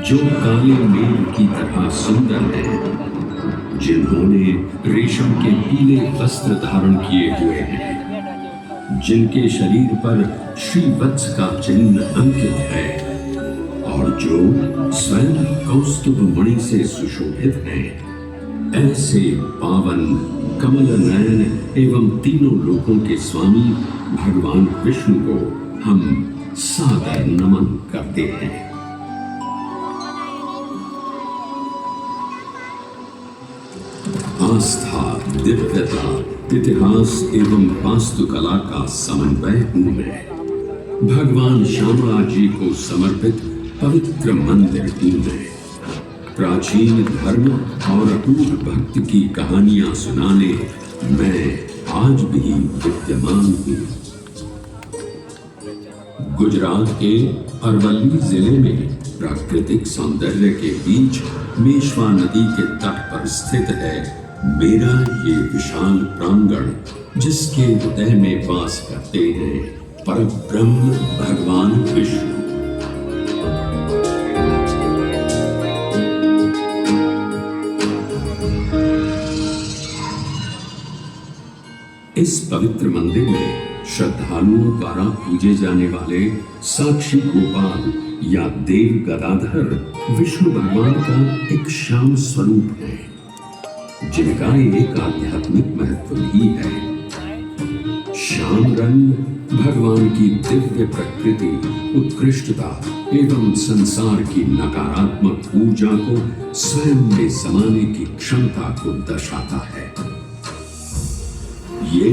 जो काले मेघ की तरह सुंदर हैं, जिन्होंने रेशम के पीले वस्त्र धारण किए हुए हैं, जिनके शरीर पर श्रीवत्स का चिन्ह अंकित है और जो स्वयं कौस्तुभ मणि से सुशोभित हैं, ऐसे पावन कमल नयन एवं तीनों लोकों के स्वामी भगवान विष्णु को हम सादर नमन करते हैं। आस्था, दिव्यता, इतिहास एवं वास्तुकला का समन्वय हूं मैं। भगवान श्यामला जी को समर्पित पवित्र मंदिर हूं मैं। प्राचीन धर्म और अटूट भक्ति की कहानियां सुनाने मैं आज भी विद्यमान हूं। गुजरात के अरवल्ली जिले में प्राकृतिक सौंदर्य के बीच मेश्वा नदी के तट पर स्थित है मेरा ये विशाल प्रांगण, जिसके हृदय में वास करते हैं परब्रह्म भगवान विष्णु। इस पवित्र मंदिर में श्रद्धालुओं द्वारा पूजे जाने वाले साक्षी गोपाल या देव गदाधर विष्णु भगवान का एक श्याम स्वरूप है, जिनका एक आध्यात्मिक महत्व भी है। श्याम रंग भगवान की दिव्य प्रकृति, उत्कृष्टता एवं संसार की नकारात्मक ऊर्जा को स्वयं में समाने की क्षमता को दर्शाता है। ये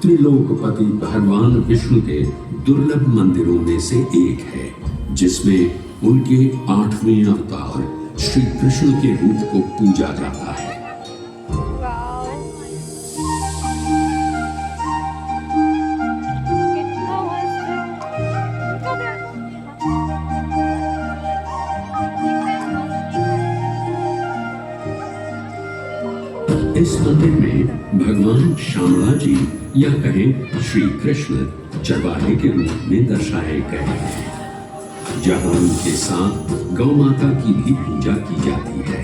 त्रिलोकपति भगवान विष्णु के दुर्लभ मंदिरों में से एक है, जिसमें उनके 8वें अवतार श्री कृष्ण के रूप को पूजा जाता है। इस मंदिर में भगवान श्यामला जी या कहें श्री कृष्ण चरवाहे के रूप में दर्शाए गए हैं, जहां उनके साथ गौ माता की भी पूजा की जाती है।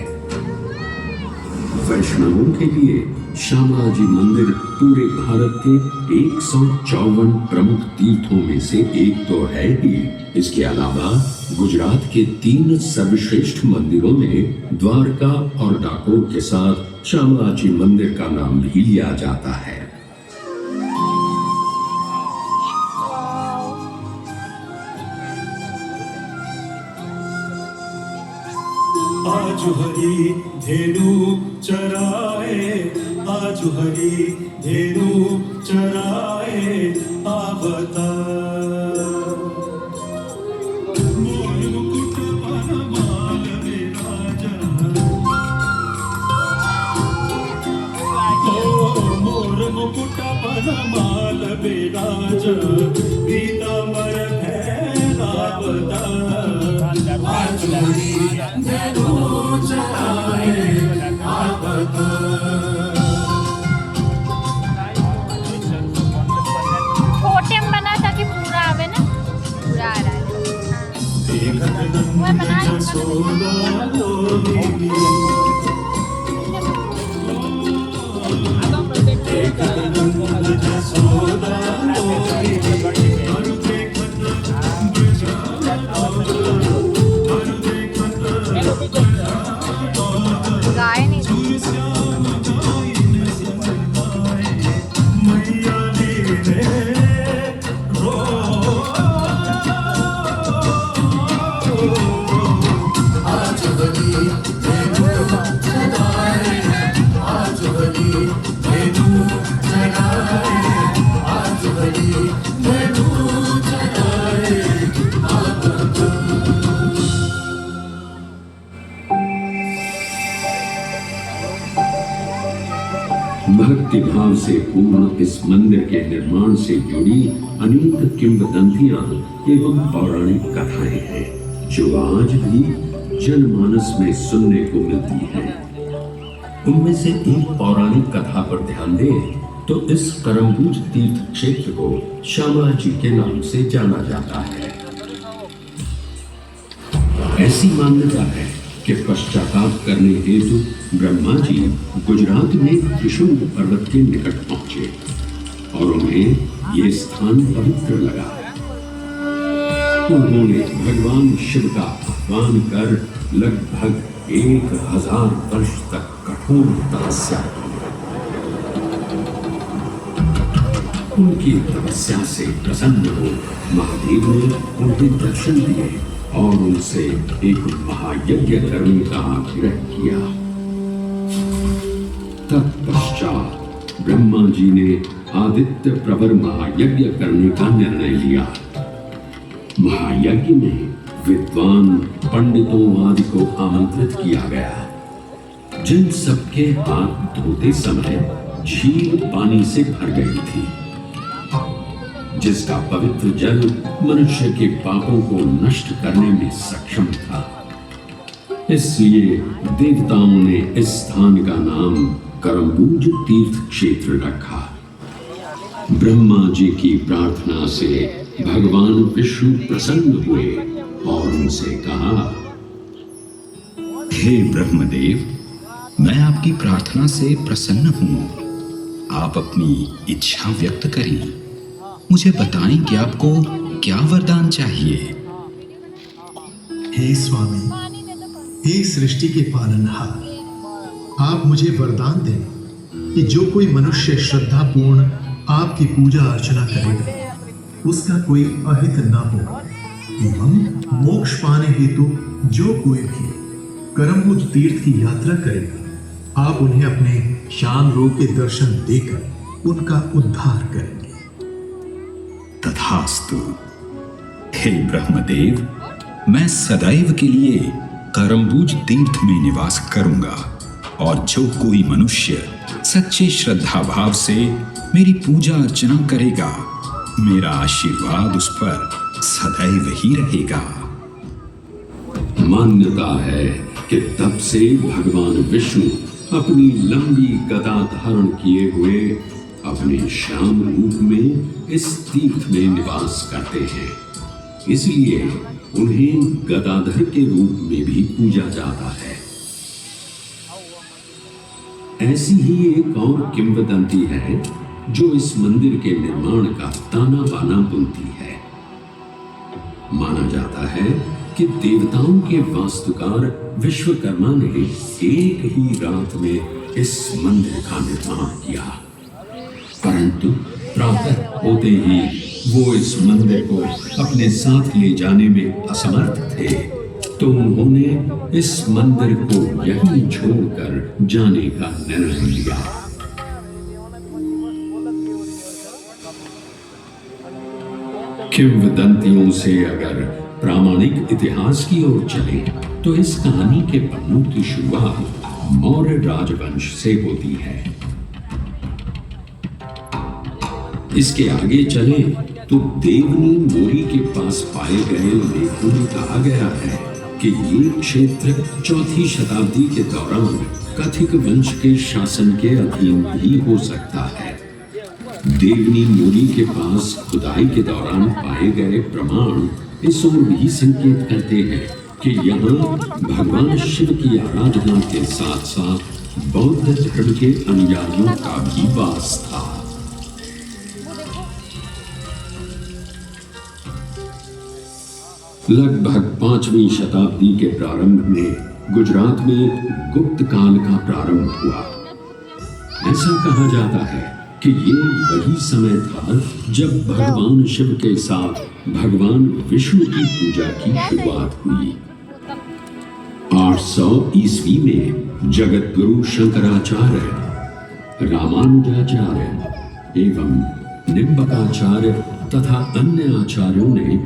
वैष्णवों के लिए श्यामला जी मंदिर पूरे भारत के 154 प्रमुख तीर्थों में से एक तो है ही। इसके अलावा गुजरात के 3 सर्वश्रेष्ठ मंदिरों में द्वारका और डाकोर के साथ श्यामला जी मंदिर का नाम भी लिया जाता है। आज हरी धेनु चराए, आज हरी धेनु चराए आवता। मोर मुकुट बनमाल विराजा, मोर मुकुट बनमाल विराजा, पीतांबर फैलावता। आज हरी धेनु चराए आवता। टोटेम बना ताकि पूरा आवे ना, पूरा आ रहा है। वो बना गाय नहीं भक्ति भाव से पूर्ण इस मंदिर के निर्माण से जुड़ी अनेक किंवदंतियां एवं पौराणिक कथाएं हैं, जो आज भी जनमानस में सुनने को मिलती हैं। उनमें से एक पौराणिक कथा पर ध्यान दें तो इस करमभूज तीर्थ क्षेत्र को श्यामला जी के नाम से जाना जाता है। ऐसी मान्यता है कि पश्चाताप करने हेतु ब्रह्मा जी गुजरात में त्रिशूल पर्वत के निकट पहुंचे और उन्हें ये स्थान पवित्र लगा। उन्होंने भगवान शिव का आह्वान कर लगभग 1000 वर्ष तक कठोर तपस्या की। उनकी तपस्या से प्रसन्न हो महादेव ने उन्हें दर्शन दिए और उनसे एक महायज्ञ करने का आग्रह किया। तत्पश्चात ब्रह्मा जी ने आदित्य प्रवर महायज्ञ करने का निर्णय लिया। महायज्ञ में विद्वान पंडितों आदि को आमंत्रित किया गया, जिन सबके हाथ धोते समय झील पानी से भर गई थी, जिसका पवित्र जल मनुष्य के पापों को नष्ट करने में सक्षम था। इसलिए देवताओं ने इस स्थान का नाम करम्बूज तीर्थ क्षेत्र रखा। ब्रह्मा जी की प्रार्थना से भगवान विष्णु प्रसन्न हुए और उनसे कहा, हे ब्रह्मदेव, मैं आपकी प्रार्थना से प्रसन्न हूं। आप अपनी इच्छा व्यक्त करें। मुझे बताएं कि आपको क्या वरदान चाहिए। हे स्वामी, हे सृष्टि के पालनहार, आप मुझे वरदान दें कि जो कोई मनुष्य श्रद्धापूर्ण आपकी पूजा अर्चना करेगा उसका कोई अहित न हो, एवं मोक्ष पाने हेतु जो कोई भी करम्बूज तीर्थ की यात्रा करेगा, आप उन्हें अपने शान रूप के दर्शन देकर उनका उद्धार करेंगे। तथास्तु। हे ब्रह्मदेव, मैं सदैव के लिए करम्बूज तीर्थ में निवास करूंगा और जो कोई मनुष्य सच्चे श्रद्धा भाव से मेरी पूजा अर्चना करेगा, मेरा आशीर्वाद उस पर सदैव ही रहेगा। मान्यता है कि तब से भगवान विष्णु अपनी लंबी गदा धारण किए हुए अपने श्याम रूप में इस तीर्थ में निवास करते हैं। इसलिए उन्हें गदाधर के रूप में भी पूजा जाता है। ऐसी ही एक और किंवदंती है जो इस मंदिर के निर्माण का ताना बाना बुनती है। माना जाता है कि देवताओं के वास्तुकार विश्वकर्मा ने एक ही रात में इस मंदिर का निर्माण किया, परंतु प्रातः होते ही वो इस मंदिर को अपने साथ ले जाने में असमर्थ थे, तो उन्होंने इस मंदिर को यहीं छोड़कर जाने का निर्णय लिया। किंवदंतियों से अगर प्रामाणिक इतिहास की ओर चले तो इस कहानी के पन्नों की शुरुआत मौर्य राजवंश से होती है। इसके आगे चले तो देवनी मोरी के पास पाए गए लेखों में कहा गया है कि ये क्षेत्र 4वीं शताब्दी के दौरान कथिक वंश के शासन के अधीन भी हो सकता है। देवनी मोरी के पास खुदाई के दौरान पाए गए प्रमाण इस ओर भी संकेत करते हैं कि यहाँ भगवान शिव की आराधना के साथ साथ बौद्ध धर्म के अनुयायियों का भी वास था। लगभग 5वीं शताब्दी के प्रारंभ में गुजरात में गुप्त काल का प्रारंभ हुआ। ऐसा कहा जाता है कि ये वही समय था जब भगवान शिव के साथ भगवान विष्णु की पूजा की शुरुआत हुई। 800 ईस्वी में जगत गुरु शंकराचार्य, रामानुजाचार्य एवं निम्बकाचार्य तथा अन्य आचार्यों ने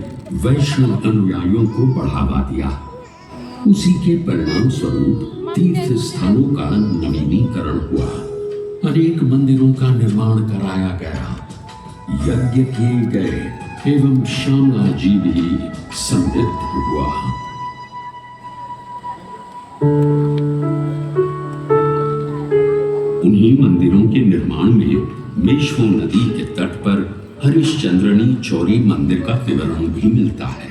वैष्णव अनुयायियों को बढ़ावा दिया। उसी के परिणाम स्वरूप तीर्थ स्थानों का नवीनीकरण हुआ, अनेक मंदिरों का निर्माण कराया गया, यज्ञ किए गए एवं श्यामला जी भी समृद्ध हुआ। उन्हीं मंदिरों के निर्माण में मेश्वो नदी के तट पर हरिश्चंद्रनी चौरी मंदिर का विवरण भी मिलता है।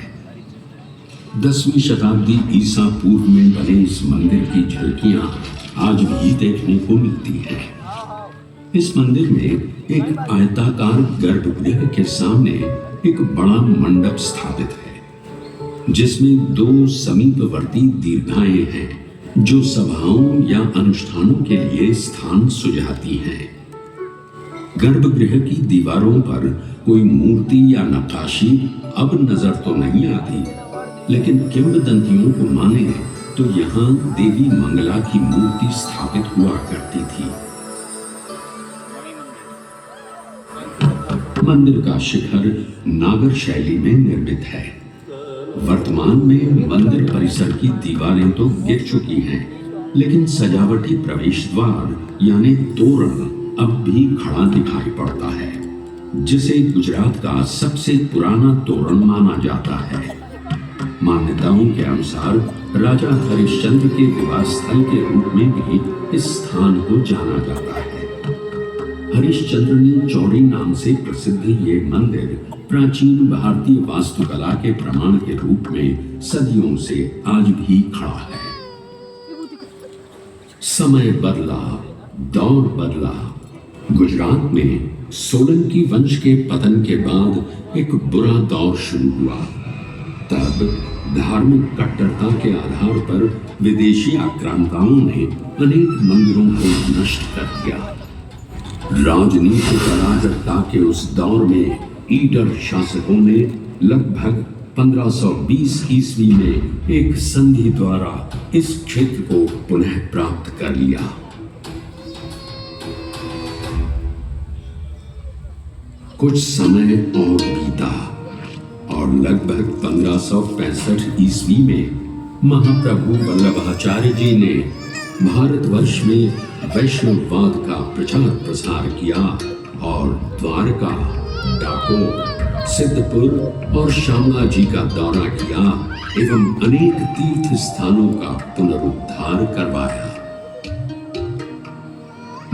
10वीं शताब्दी ईसा पूर्व में बने इस मंदिर की झलकियां आज भी देखने को मिलती हैं। इस मंदिर में एक आयताकार गर्भगृह के सामने एक बड़ा मंडप स्थापित है, जिसमें 2 समीपवर्ती दीर्घाएं हैं जो सभाओं या अनुष्ठानों के लिए स्थान सुझाती हैं। गर्भगृह की दीवारों पर कोई मूर्ति या नक्काशी अब नजर तो नहीं आती, लेकिन किंवदंतियों को माने तो यहाँ देवी मंगला की मूर्ति स्थापित हुआ करती थी। मंदिर का शिखर नागर शैली में निर्मित है। वर्तमान में मंदिर परिसर की दीवारें तो गिर चुकी हैं, लेकिन सजावटी प्रवेश द्वार यानी तोरण अब भी खड़ा दिखाई पड़ता है, जिसे गुजरात का सबसे पुराना तोरण माना जाता है। मान्यताओं के अनुसार राजा हरिश्चंद्र के विवाह स्थल के रूप में भी इस स्थान को जाना जाता है। हरिश्चंद्रनी चौड़ी नाम से प्रसिद्ध ये मंदिर प्राचीन भारतीय वास्तुकला के प्रमाण के रूप में सदियों से आज भी खड़ा है। समय बदला, दौर बदला। गुजरात में सोलंकी वंश के पतन के बाद एक बुरा दौर शुरू हुआ। तब धार्मिक कट्टरता के आधार पर विदेशी आक्रांताओं ने अनेक मंदिरों को नष्ट कर दिया। राजनीतिक अराजकता के उस दौर में ईडर शासकों ने लगभग 1520 ईस्वी में एक संधि द्वारा इस क्षेत्र को पुनः प्राप्त कर लिया। कुछ समय और बीता और लगभग 1565 ईस्वी में महाप्रभु वल्लभाचार्य जी ने भारतवर्ष में वैष्णववाद का प्रचार प्रसार किया और द्वारका, डाकोर, सिद्धपुर और श्यामला जी का दौरा किया एवं अनेक तीर्थ स्थानों का पुनरुद्धार करवाया।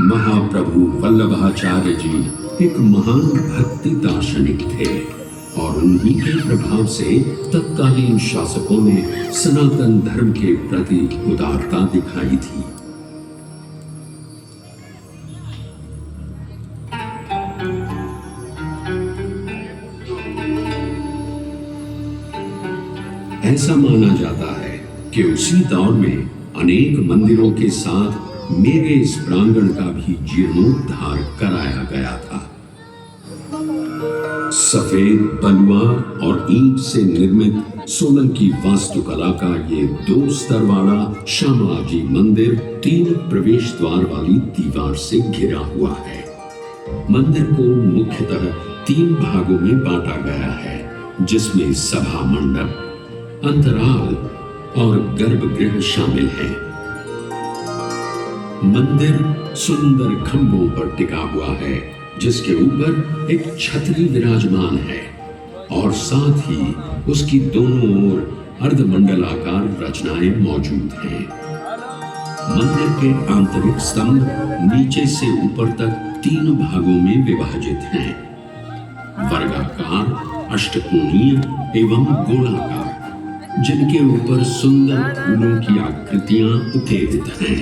महाप्रभु वल्लभाचार्य जी एक महान भक्ति दार्शनिक थे और उन्हीं के प्रभाव से तत्कालीन शासकों ने सनातन धर्म के प्रति उदारता दिखाई थी। ऐसा माना जाता है कि उसी दौर में अनेक मंदिरों के साथ मेरे इस प्रांगण का भी जीर्णोद्धार कराया गया था। सफेद बलुआ और ईंट से निर्मित सोलंकी वास्तुकला का ये 2 स्तर वाला श्यामला जी मंदिर 3 प्रवेश द्वार वाली दीवार से घिरा हुआ है। मंदिर को मुख्यतः 3 भागों में बांटा गया है, जिसमें सभा मंडप, अंतराल और गर्भगृह शामिल है। मंदिर सुंदर खंभों पर टिका हुआ है, जिसके ऊपर एक छतरी विराजमान है और साथ ही उसकी दोनों ओर अर्धमंडलाकार रचनाएं मौजूद हैं। मंदिर के आंतरिक स्तंभ नीचे से ऊपर तक 3 भागों में विभाजित हैं, वर्गाकार, अष्टकोणीय एवं गोलाकार, जिनके ऊपर सुंदर फूलों की आकृतियां उकेरित हैं।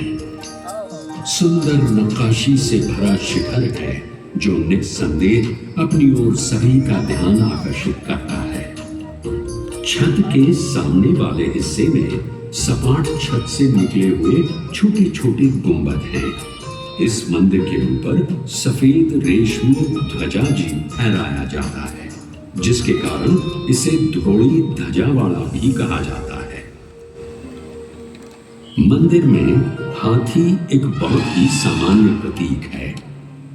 सुंदर नक्काशी से भरा शिखर है जो निस्संदेह अपनी ओर सभी का ध्यान आकर्षित करता है। छत के सामने वाले हिस्से में सपाट छत से निकले हुए छोटे छोटे गुंबद हैं। इस मंदिर के ऊपर सफेद रेशमी ध्वजा जी फहराया जाता है, जिसके कारण इसे ध्रोड़ी ध्वजा वाला भी कहा जाता है। मंदिर में हाथी एक बहुत ही सामान्य प्रतीक है।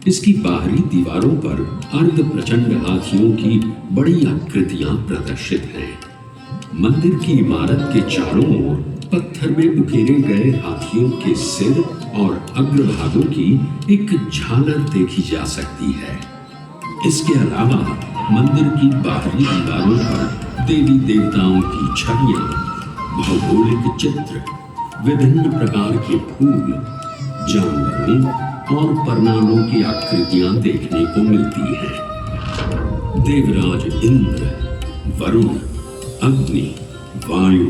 इसकी बाहरी दीवारों पर अर्ध प्रचंड हाथियों की बड़ी आकृतियां प्रदर्शित हैं। मंदिर की इमारत के चारों ओर पत्थर में उकेरे गए हाथियों के सिर और अग्रभागों की एक झालर देखी जा सकती है। इसके अलावा मंदिर की बाहरी दीवारों पर देवी देवताओं की छवियां, भौगोलिक चित्र, विभिन्न प्रकार के फूल, जानवरों और परनालों की आकृतियां देखने को मिलती हैं। देवराज इंद्र, वरुण, अग्नि, वायु,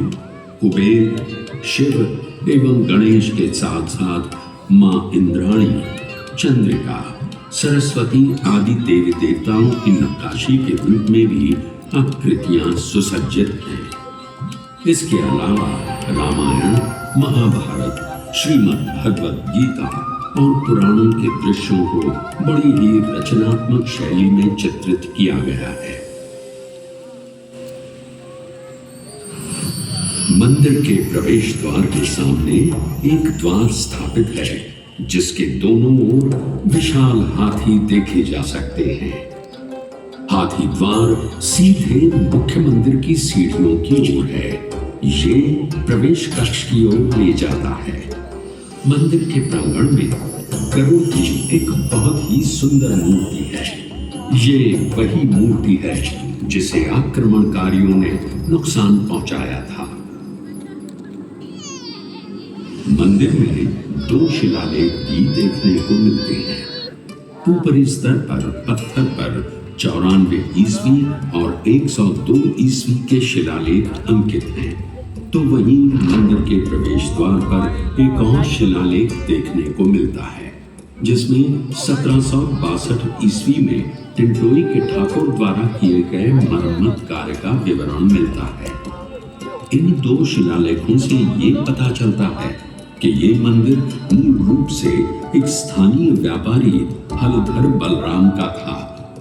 कुबेर, शिव एवं गणेश के साथ साथ मां इंद्राणी, चंद्रिका, सरस्वती आदि देवी देवताओं की नक्काशी के रूप में भी आकृतियां सुसज्जित हैं। इसके अलावा रामायण, महाभारत, श्रीमद् भगवद गीता और पुराणों के दृश्यों को बड़ी ही रचनात्मक शैली में चित्रित किया गया है। मंदिर के प्रवेश द्वार के सामने एक द्वार स्थापित है जिसके दोनों ओर विशाल हाथी देखे जा सकते हैं। हाथी द्वार सीधे मुख्य मंदिर की सीढ़ियों की ओर है। ये प्रवेश कक्ष की ओर ले जाता है। मंदिर के प्रांगण में गरुड़ की एक बहुत ही सुंदर मूर्ति है। ये वही मूर्ति है जिसे आक्रमणकारियों ने नुकसान पहुंचाया था। मंदिर में 2 शिलालेख भी देखने को मिलते हैं। ऊपरी स्तर पर पत्थर पर 94 ईस्वी और 102 ईस्वी के शिलालेख अंकित हैं। तो वहीं मंदिर के प्रवेश द्वार पर एक और शिलालेख देखने को मिलता है जिसमें 1762 ईस्वी में टिंटोई के ठाकुर द्वारा किए गए मरम्मत कार्य का विवरण मिलता है। इन 2 शिलालेखों से ये पता चलता है कि ये मंदिर मूल रूप से एक स्थानीय व्यापारी हलधर बलराम का था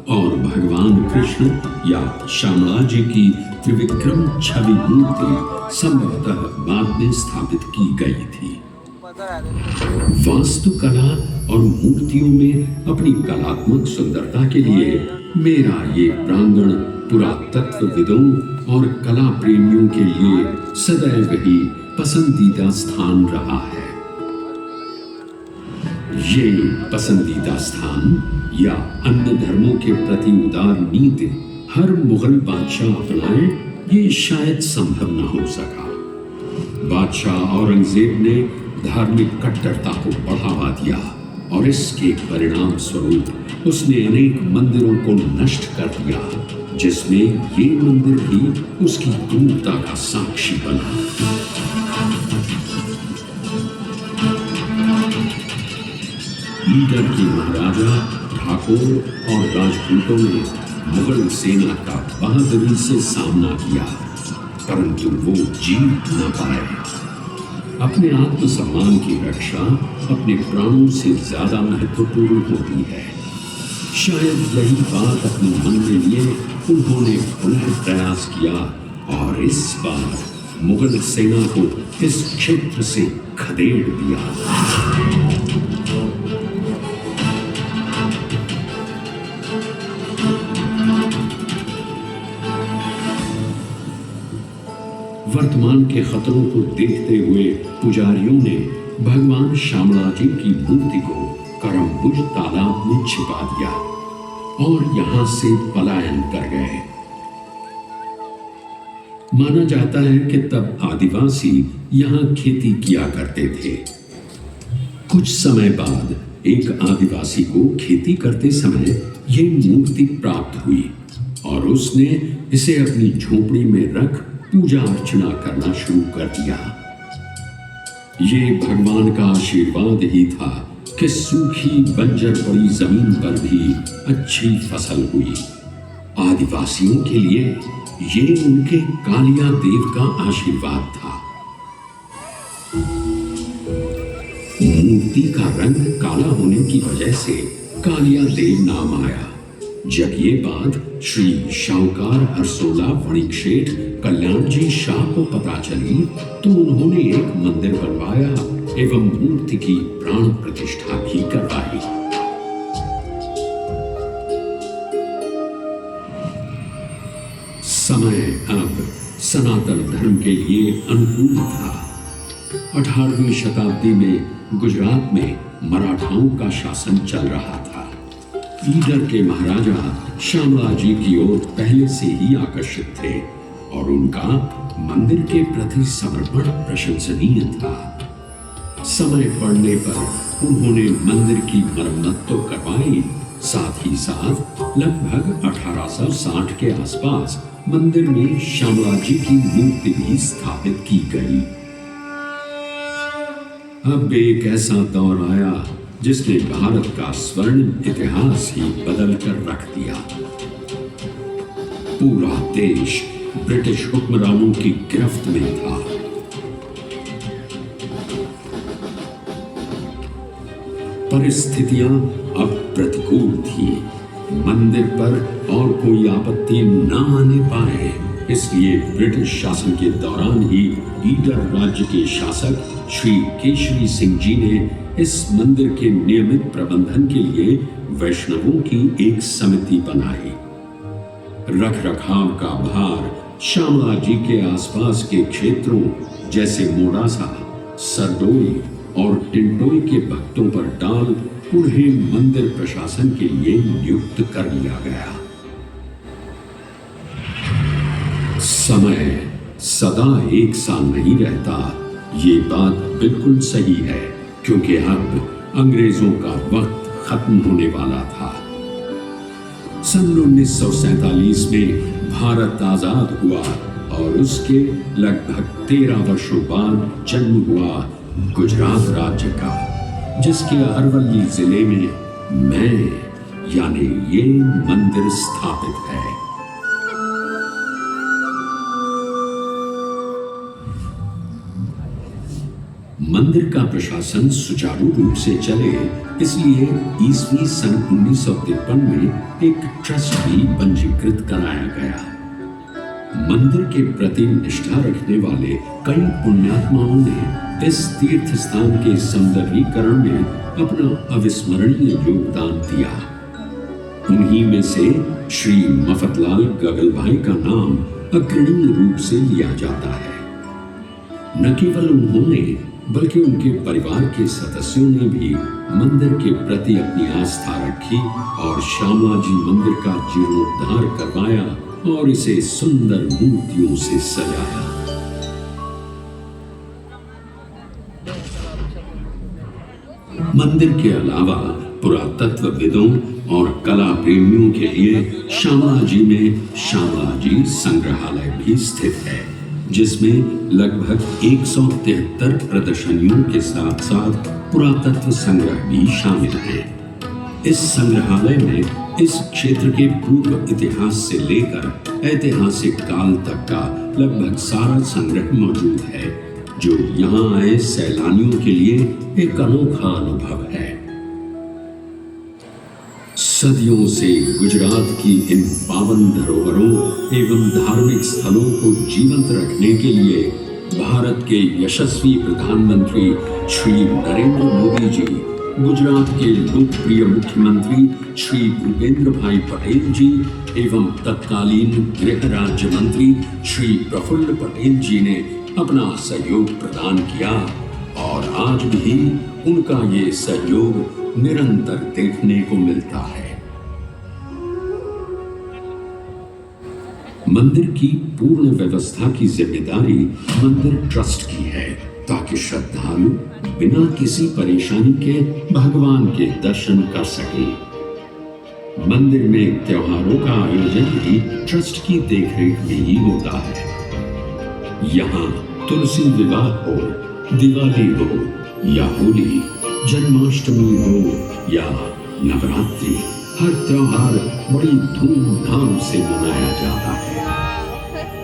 और भगवान कृष्ण या श्यामला जी की त्रिविक्रम छवि मूर्ति संभवतः बाद में स्थापित की गई थी। वास्तुकला और मूर्तियों में अपनी कलात्मक सुंदरता के लिए मेरा ये प्रांगण पुरातत्वविदों और कला प्रेमियों के लिए सदैव ही पसंदीदा स्थान रहा है। ये पसंदीदा स्थान या अन्य धर्मों के प्रति उदार नीति हर मुगल बादशाह अपनाए, ये शायद संभव न हो सका। बादशाह औरंगजेब ने धार्मिक कट्टरता को बढ़ावा दिया और इसके परिणाम स्वरूप उसने अनेक मंदिरों को नष्ट कर दिया, जिसमें ये मंदिर भी उसकी क्रूरता का साक्षी बना। ईडर के महाराजा, ठाकुर और राजपूतों ने मुगल सेना का बहादुरी से सामना किया, परंतु वो जीत न पाए। अपने आत्मसम्मान की रक्षा अपने प्राणों से ज्यादा महत्वपूर्ण होती है। शायद यही बात अपने मन में लिए उन्होंने पुनः प्रयास किया और इस बार मुगल सेना को इस क्षेत्र से खदेड़ दिया। वर्तमान के खतरों को देखते हुए पुजारियों ने भगवान श्यामला जी की मूर्ति को करमबुज तालाब में छिपा दिया और यहां से पलायन कर गए। माना जाता है कि तब आदिवासी यहां खेती किया करते थे। कुछ समय बाद एक आदिवासी को खेती करते समय यह मूर्ति प्राप्त हुई और उसने इसे अपनी झोपड़ी में रख पूजा अर्चना करना शुरू कर दिया। ये भगवान का आशीर्वाद ही था कि सूखी बंजर पड़ी जमीन पर भी अच्छी फसल हुई। आदिवासियों के लिए ये उनके कालिया देव का आशीर्वाद था। मूर्ति का रंग काला होने की वजह से कालिया देव नाम आया। जब ये बात श्री शाहूकार हरसोला वणिक कल्याण जी शाह को पता चली तो उन्होंने एक मंदिर बनवाया एवं मूर्ति की प्राण प्रतिष्ठा भी करवाई। समय अब सनातन धर्म के लिए अनुकूल था। 18वीं शताब्दी में गुजरात में मराठाओं का शासन चल रहा था। ईडर के महाराजा श्यामला जी की ओर पहले से ही आकर्षित थे और उनका मंदिर के प्रति समर्पण प्रशंसनीय था। समय पड़ने पर उन्होंने मंदिर की मरम्मत तो करवाई, साथ ही साथ लगभग 1860 के आसपास मंदिर में श्यामला जी की मूर्ति भी स्थापित की गई। अब एक ऐसा दौर आया जिसने भारत का स्वर्ण इतिहास ही बदल कर रख दिया। पूरा देश ब्रिटिश हुक्मरानों की गिरफ्त में था। परिस्थितियां अब प्रतिकूल थी। मंदिर पर और कोई आपत्ति न आने पाए, इसलिए ब्रिटिश शासन के दौरान ही ईडर राज्य के शासक श्री केशरी सिंह जी ने इस मंदिर के नियमित प्रबंधन के लिए वैष्णवों की एक समिति बनाई। रख रखाव का भार श्यामला जी के आसपास के क्षेत्रों जैसे मोडासा, सरडोई और टिंडोई के भक्तों पर डाल उन्हें मंदिर प्रशासन के लिए नियुक्त कर लिया गया। समय सदा एक सा नहीं रहता, ये बात बिल्कुल सही है, क्योंकि अब अंग्रेजों का वक्त खत्म होने वाला था। सन 1947 में भारत आजाद हुआ और उसके लगभग 13 वर्षों बाद जन्म हुआ गुजरात राज्य का, जिसके अरवल्ली जिले में मैं यानी ये मंदिर स्थापित है। मंदिर का प्रशासन सुचारू रूप से चले, इसलिए ईस्वी सन 1953 में एक ट्रस्ट भी पंजीकृत कराया गया। मंदिर के प्रति निष्ठा रखने वाले कई पुण्यात्माओं ने इस तीर्थ स्थान के सौंदर्यीकरण में अपना अविस्मरणीय योगदान दिया। उन्हीं में से श्री मफतलाल गगलभाई का नाम अग्रणी रूप से लिया जाता है। न केवल उन्होंने बल्कि उनके परिवार के सदस्यों ने भी मंदिर के प्रति अपनी आस्था रखी और श्यामला जी मंदिर का जीर्णोद्धार करवाया और इसे सुंदर मूर्तियों से सजाया। मंदिर के अलावा पुरातत्वविदों और कला प्रेमियों के लिए श्यामला जी में श्यामला जी संग्रहालय भी स्थित है, जिसमें लगभग 173 प्रदर्शनियों के साथ साथ पुरातत्व संग्रह भी शामिल है। इस संग्रहालय में इस क्षेत्र के पूर्व इतिहास से लेकर ऐतिहासिक काल तक का लगभग सारा संग्रह मौजूद है, जो यहाँ आए सैलानियों के लिए एक अनोखा अनुभव है। सदियों से गुजरात की इन पावन धरोहरों एवं धार्मिक स्थलों को जीवंत रखने के लिए भारत के यशस्वी प्रधानमंत्री श्री नरेंद्र मोदी जी, गुजरात के लोकप्रिय मुख्यमंत्री श्री भूपेंद्र भाई पटेल जी एवं तत्कालीन गृह राज्य मंत्री श्री प्रफुल्ल पटेल जी ने अपना सहयोग प्रदान किया और आज भी उनका ये सहयोग निरंतर देखने को मिलता है। मंदिर की पूर्ण व्यवस्था की जिम्मेदारी मंदिर ट्रस्ट की है, ताकि श्रद्धालु बिना किसी परेशानी के भगवान के दर्शन कर सके। मंदिर में त्योहारों का आयोजन भी ट्रस्ट की देखरेख में ही होता है। यहाँ तुलसी विवाह हो, दिवाली हो या होली, जन्माष्टमी हो या नवरात्रि, हर त्योहार बड़ी धूमधाम से मनाया जाता है।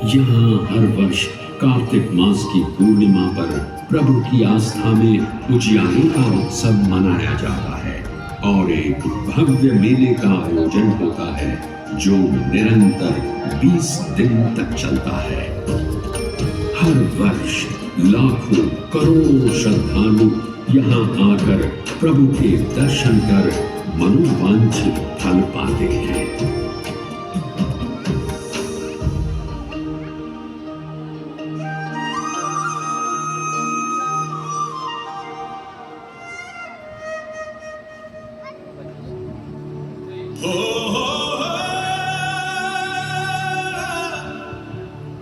यहाँ हर वर्ष कार्तिक मास की पूर्णिमा पर प्रभु की आस्था में उजियारे का उत्सव मनाया जाता है और एक भव्य मेले का आयोजन होता है, जो निरंतर 20 दिन तक चलता है। हर वर्ष लाखों करोड़ों श्रद्धालु यहाँ आकर प्रभु के दर्शन कर मनोवांछित फल पाते हैं।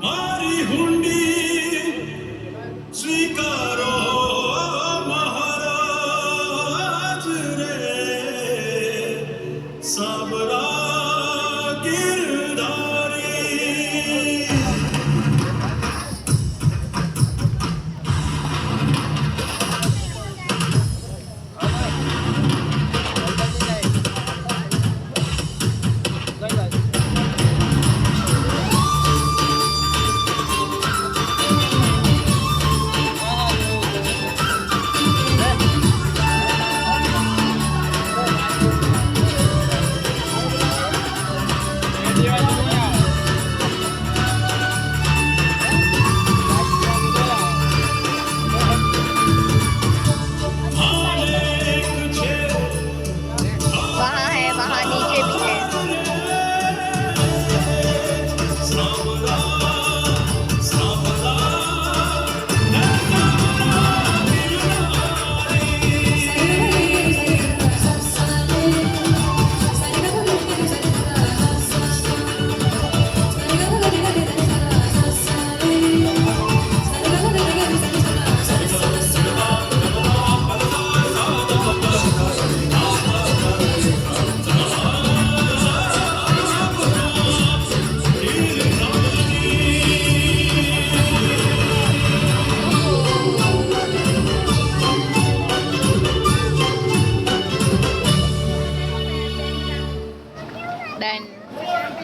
मारी हुंडी स्वीकारो महाराज, सावर